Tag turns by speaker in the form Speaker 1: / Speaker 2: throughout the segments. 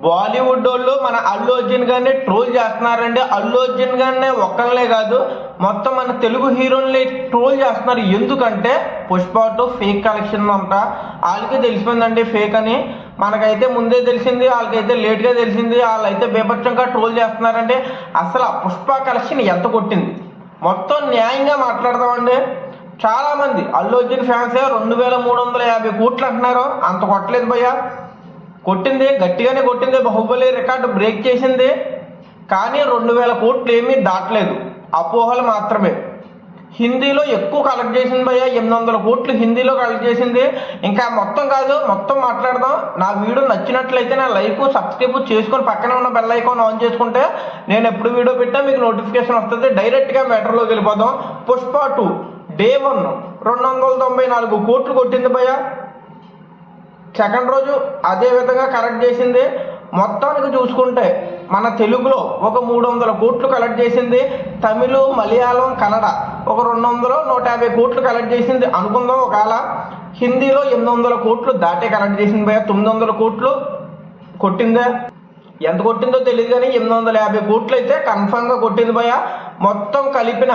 Speaker 1: బాలీవుడ్ వాళ్ళు మన అల్లు అర్జున్ గారిని ట్రోల్ చేస్తున్నారండి. అల్లు అర్జున్ గారిని ఒక్కళ్ళనే కాదు, మొత్తం మన తెలుగు హీరోల్ని ట్రోల్ చేస్తున్నారు. ఎందుకంటే పుష్ప 2 ఫేక్ కలెక్షన్ అంట. వాళ్ళకి తెలిసిపోయిందండి ఫేక్ అని. మనకైతే ముందే తెలిసింది, వాళ్ళకైతే లేట్గా తెలిసింది. వాళ్ళైతే బీభత్సంగా ట్రోల్ చేస్తున్నారంటే అసలు పుష్ప కలెక్షన్ ఎంత కొట్టింది మొత్తం న్యాయంగా మాట్లాడదామండి. చాలామంది అల్లు అర్జున్ ఫ్యాన్సే 2350 కోట్లు అంటున్నారు. అంత కొట్టలేదు భయ్యా. కొట్టింది గట్టిగానే కొట్టింది, బాహుబలి రికార్డు బ్రేక్ చేసింది. కానీ 2000 కోట్లు ఏమీ దాటలేదు, అపోహలు మాత్రమే. హిందీలో ఎక్కువ కలెక్ట్ చేసింది భయ్య, 800 కోట్లు హిందీలో కలెక్ట్ చేసింది. ఇంకా మొత్తం కాదు, మొత్తం మాట్లాడదాం. నా వీడియో నచ్చినట్లయితే నా లైక్ సబ్స్క్రైబ్ చేసుకొని పక్కనే ఉన్న బెల్ ఐకాన్ ఆన్ చేసుకుంటే నేను ఎప్పుడు వీడియో పెట్టా మీకు నోటిఫికేషన్ వస్తుంది. డైరెక్ట్గా మ్యాటర్లోకి వెళ్ళిపోదాం. పుష్ప 2 డే 1 294 కోట్లు కొట్టింది భయ్య. సెకండ్ రోజు అదే విధంగా కలెక్ట్ చేసింది. మొత్తానికి చూసుకుంటే మన తెలుగులో ఒక 300 కోట్లు కలెక్ట్ చేసింది. తమిళ, మలయాళం, కన్నడ ఒక 200-150 కోట్లు కలెక్ట్ చేసింది అనుకుందాం. ఒకవేళ హిందీలో 800 కోట్లు దాటే కలెక్ట్ చేసింది భయ్య. 900 కోట్లు కొట్టిందే. ఎంత కొట్టిందో తెలియదు కానీ 850 కోట్లు అయితే కన్ఫామ్గా కొట్టింది భయ్య. మొత్తం కలిపిన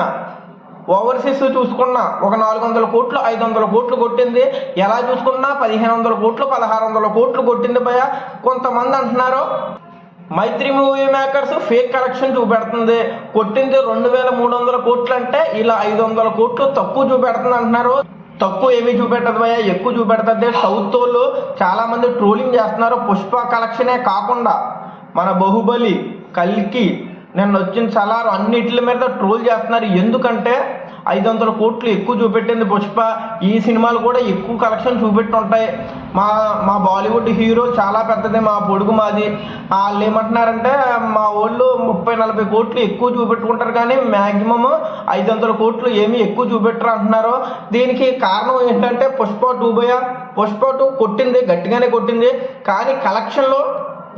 Speaker 1: ఓవర్సీస్ చూసుకున్నా ఒక 400 కోట్లు 500 కోట్లు కొట్టింది. ఎలా చూసుకున్నా 1500 కోట్లు 1600 కోట్లు కొట్టింది భయ్య. కొంతమంది అంటున్నారు మైత్రి మూవీ మేకర్స్ ఫేక్ కలెక్షన్ చూపెడుతుంది, కొట్టింది 2300 కోట్లు అంటే ఇలా 500 కోట్లు తక్కువ చూపెడుతుంది అంటున్నారు. తక్కువ ఏమీ చూపెట్టదు భయ్య, ఎక్కువ చూపెడుతుంది. సౌత్ వాళ్ళు చాలామంది ట్రోలింగ్ చేస్తున్నారు. పుష్ప కలెక్షనే కాకుండా మన బాహుబలి, కల్కి, నిన్న వచ్చిన సలార్ అన్నిటి మీద ట్రోల్ చేస్తున్నారు. ఎందుకంటే 500 కోట్లు ఎక్కువ చూపెట్టింది పుష్ప. ఈ సినిమాలు కూడా ఎక్కువ కలెక్షన్ చూపెట్టి ఉంటాయి. మా బాలీవుడ్ హీరో చాలా పెద్దది, మా పొడుగు మాది. వాళ్ళు ఏమంటున్నారంటే మా వాళ్ళు 30-40 కోట్లు ఎక్కువ చూపెట్టుకుంటారు కానీ మ్యాక్సిమం 500 కోట్లు ఏమీ ఎక్కువ చూపెట్టరు అంటున్నారు. దీనికి కారణం ఏంటంటే పుష్ప 2 భయ్య. పుష్ప 2 కొట్టింది, గట్టిగానే కొట్టింది. కానీ కలెక్షన్లో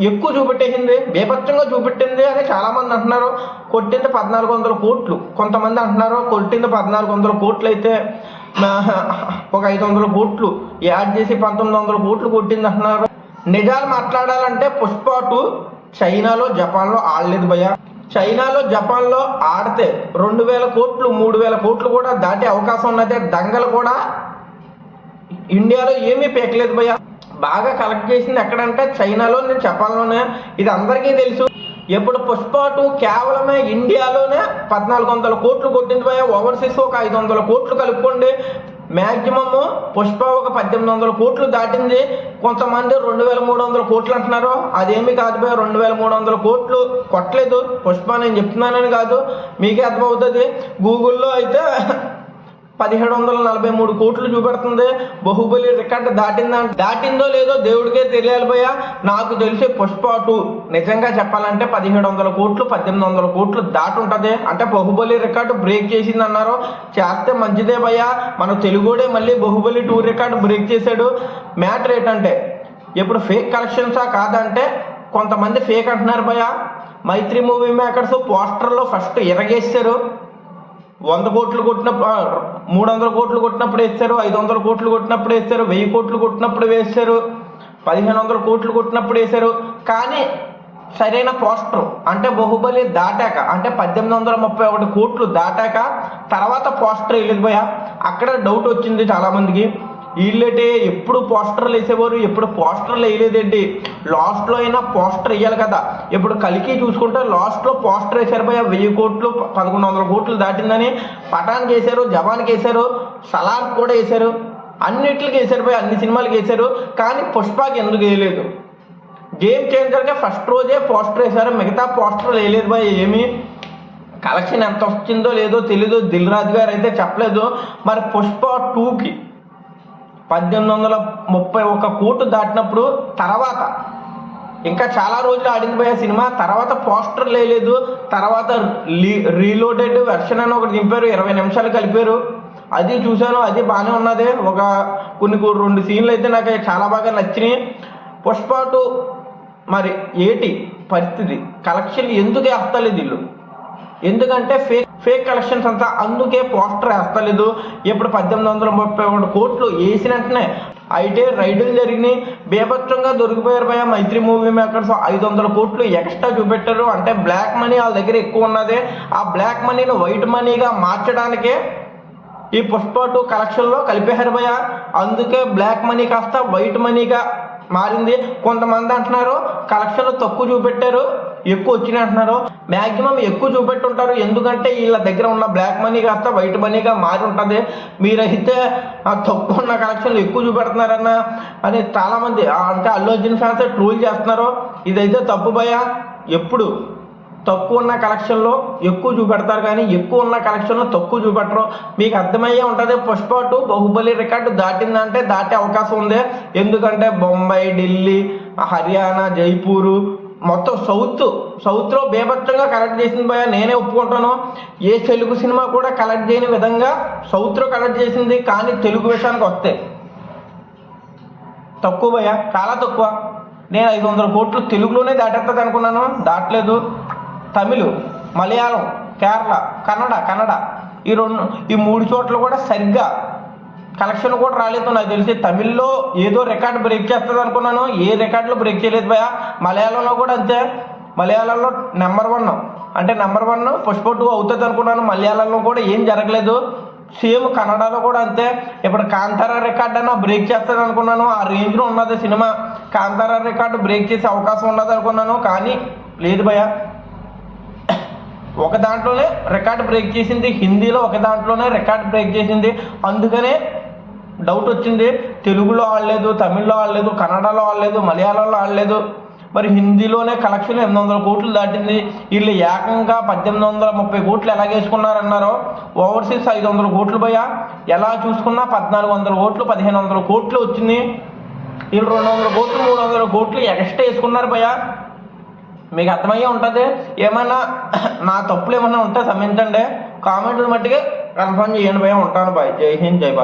Speaker 1: ఎక్కువ చూపెట్టేసింది, బేపచ్చంగా చూపెట్టింది అని చాలామంది అంటున్నారు. కొట్టింది 1400 కోట్లు, కొంతమంది అంటున్నారు కొట్టింది 1400 కోట్లు అయితే ఒక 500 కోట్లు యాడ్ చేసి 1900 కోట్లు కొట్టింది అంటున్నారు. నిజాలు మాట్లాడాలంటే పుష్ప 2 చైనాలో, జపాన్లో ఆడలేదు భయ్య. చైనాలో, జపాన్లో ఆడితే 2000 కోట్లు 3000 కోట్లు కూడా దాటే అవకాశం ఉన్నది. దంగలు కూడా ఇండియాలో ఏమీ పేకలేదు భయ్య. బాగా కలెక్ట్ చేసింది ఎక్కడంటే చైనాలో, నేను జపాన్లోనే. ఇది అందరికీ తెలుసు. ఇప్పుడు పుష్ప 2 కేవలమే ఇండియాలోనే 1400 కోట్లు కొట్టింది భయ్య. ఓవర్సీస్ ఒక 500 కోట్లు కలుపుకోండి. మ్యాక్సిమమ్ పుష్ప ఒక 1800 కోట్లు దాటింది. కొంతమంది 2300 కోట్లు అంటున్నారు. అదేమి కాదు భయ్య, 2300 కోట్లు కొట్టలేదు పుష్ప. నేను చెప్తున్నానని కాదు, మీకే అర్థమవుతుంది. గూగుల్లో అయితే 1743 కోట్లు చూపెడుతుంది. బాహుబలి రికార్డు దాటిందో లేదో దేవుడికే తెలియాలి భయ్య. నాకు తెలిసి పుష్ప 2 నిజంగా చెప్పాలంటే 1700 కోట్లు 1800 కోట్లు దాటి ఉంటుంది. అంటే బాహుబలి రికార్డు బ్రేక్ చేసింది అన్నారు. చేస్తే మంచిదే భయ్య. మన తెలుగుడే మళ్ళీ బాహుబలి 2 రికార్డు బ్రేక్ చేశాడు. మ్యాటర్ ఏంటంటే ఇప్పుడు ఫేక్ కలెక్షన్సా కాదంటే కొంతమంది ఫేక్ అంటున్నారు భయ్య. మైత్రి మూవీ మేకర్స్ పోస్టర్లో ఫస్ట్ ఎరగేశారు. 100 కోట్లు కొట్టినప్పుడు 300 కోట్లు కొట్టినప్పుడు వేస్తారు, 500 కోట్లు కొట్టినప్పుడు వేస్తారు, 1000 కోట్లు కొట్టినప్పుడు వేస్తారు, 1500 కోట్లు కొట్టినప్పుడు వేశారు. కానీ సరైన పోస్టర్ అంటే బాహుబలి దాటాక అంటే 1831 కోట్లు దాటాక తర్వాత పోస్టర్ వేయలేదు భయ్య. అక్కడ డౌట్ వచ్చింది చాలామందికి. వీళ్ళేటే ఎప్పుడు పోస్టర్లు వేసేవారు, ఎప్పుడు పోస్టర్లు వేయలేదేంటి, లాస్ట్లో అయినా పోస్టర్ వేయాలి కదా. ఇప్పుడు కలికి చూసుకుంటే లాస్ట్లో పోస్టర్ వేశారు భయ్య. 1000 కోట్లు 1100 కోట్లు దాటిందని. పఠాన్కి వేశారు, జవాన్కి వేశారు, సలార్ కూడా వేశారు, అన్నిటికి వేశారు భయ్య, అన్ని సినిమాలకి వేశారు. కానీ పుష్పకి ఎందుకు వేయలేదు? గేమ్ చేంజర్గా ఫస్ట్ రోజే పోస్టర్ వేశారు, మిగతా పోస్టర్లు వేయలేదు భయ్య. ఏమి కలెక్షన్ ఎంత వచ్చిందో లేదో తెలీదు, దిల్ రాజు గారు అయితే చెప్పలేదు. మరి పుష్ప 2కి 1831 కోట్లు దాటినప్పుడు తర్వాత ఇంకా చాలా రోజులు ఆడింది భయ్య సినిమా. తర్వాత పోస్టర్లు వేయలేదు. తర్వాత రీలోడెడ్ వెర్షన్ అని ఒకటి దింపారు, 20 నిమిషాలు కలిపారు. అది చూశాను, అది బాగానే ఉన్నది. ఒక కొన్ని 2 సీన్లు అయితే నాకు చాలా బాగా నచ్చినాయి. పుష్ప 2 మరి ఏటి పరిస్థితి, కలెక్షన్ ఎందుకు వేస్తలేదు వీళ్ళు? ఎందుకంటే ఫేక్ కలెక్షన్స్ అంతా, అందుకే పోస్టర్ వేస్తలేదు. ఇప్పుడు 1831 కోట్లు వేసిన వెంటనే అయితే రైడ్లు జరిగినాయి, బేభత్సంగా దొరికిపోయారు భయ. మైత్రి మూవీ మేకర్స్ 500 కోట్లు ఎక్స్ట్రా చూపెట్టారు. అంటే బ్లాక్ మనీ వాళ్ళ దగ్గర ఎక్కువ ఉన్నది. ఆ బ్లాక్ మనీని వైట్ మనీగా మార్చడానికే ఈ పుష్ప 2 కలెక్షన్లో కలిపేశారు భయ. అందుకే బ్లాక్ మనీ కాస్త వైట్ మనీగా మారింది. కొంతమంది అంటున్నారు కలెక్షన్లు తక్కువ చూపెట్టారు, ఎక్కువ వచ్చినాయి అంటున్నారు. మ్యాక్సిమం ఎక్కువ చూపెట్టుంటారు, ఎందుకంటే వీళ్ళ దగ్గర ఉన్న బ్లాక్ మనీ కాస్త వైట్ మనీగా మారి ఉంటుంది. మీరైతే తక్కువ ఉన్న కలెక్షన్లు ఎక్కువ చూపెడుతున్నారన్న అని చాలామంది అంటే అల్లు అర్జున్ ఫ్యాన్స్ ట్రోల్ చేస్తున్నారు. ఇదైతే తప్పు భయ. ఎప్పుడు తక్కువ ఉన్న కలెక్షన్లో ఎక్కువ చూపెడతారు, కానీ ఎక్కువ ఉన్న కలెక్షన్లో తక్కువ చూపెట్టరు. మీకు అర్థమయ్యే ఉంటుంది. పుష్ప 2 బాహుబలి రికార్డు దాటిందంటే దాటే అవకాశం ఉంది. ఎందుకంటే బొంబాయి, ఢిల్లీ, హర్యానా, జైపూరు మొత్తం సౌత్లో బేభత్సంగా కలెక్ట్ చేసింది భయ. నేనే ఒప్పుకుంటాను. ఏ తెలుగు సినిమా కూడా కలెక్ట్ చేయని విధంగా సౌత్లో కలెక్ట్ చేసింది. కానీ తెలుగు విషయానికి వస్తే తక్కువ భయ, చాలా తక్కువ. నేను 500 కోట్లు తెలుగులోనే దాటేస్తుంది అనుకున్నాను, దాటలేదు. తమిళ్, మలయాళం, కేరళ, కన్నడ ఈ 3 చోట్ల కూడా సరిగ్గా కలెక్షన్ కూడా రాలేదు. నాకు తెలిసి తమిళ్లో ఏదో రికార్డు బ్రేక్ చేస్తుంది అనుకున్నాను, ఏ రికార్డులో బ్రేక్ చేయలేదు భయ. మలయాళంలో కూడా అంతే. మలయాళంలో నెంబర్ 1 అంటే నెంబర్ 1 పుష్ప 2 అవుతుంది అనుకున్నాను. మలయాళంలో కూడా ఏం జరగలేదు. సేమ్ కన్నడలో కూడా అంతే. ఇప్పుడు కాంతారా రికార్డ్ అన్న బ్రేక్ చేస్తుంది అనుకున్నాను. ఆ రేంజ్లో ఉన్నది సినిమా. కాంతారా రికార్డు బ్రేక్ చేసే అవకాశం ఉన్నది అనుకున్నాను, కానీ లేదు భయ. ఒక దాంట్లోనే రికార్డ్ బ్రేక్ చేసింది, హిందీలో ఒక దాంట్లోనే రికార్డ్ బ్రేక్ చేసింది. అందుకనే డౌట్ వచ్చింది. తెలుగులో ఆడలేదు, తమిళ్లో ఆడలేదు, కన్నడలో ఆడలేదు, మలయాళంలో ఆడలేదు. మరి హిందీలోనే కలెక్షన్ 800 కోట్లు దాటింది. వీళ్ళు ఏకంగా 1830 కోట్లు ఎలాగేసుకున్నారన్నారో. ఓవర్సీస్ 500 కోట్లు భయ. ఎలా చూసుకున్నా 1400 కోట్లు, 1500 కోట్లు వచ్చింది. వీళ్ళు 200 కోట్లు, 300 కోట్లు ఎక్స్ట్రా వేసుకున్నారు భయ. మీకు అర్థమయ్యే ఉంటుంది. ఏమైనా నా తప్పులు ఏమైనా ఉంటే క్షమించండి. కామెంట్లు మట్టిగా కన్ఫర్మ్ చేయండి భయ. ఉంటాను బాయ్. జై హింద్, జై భారత్.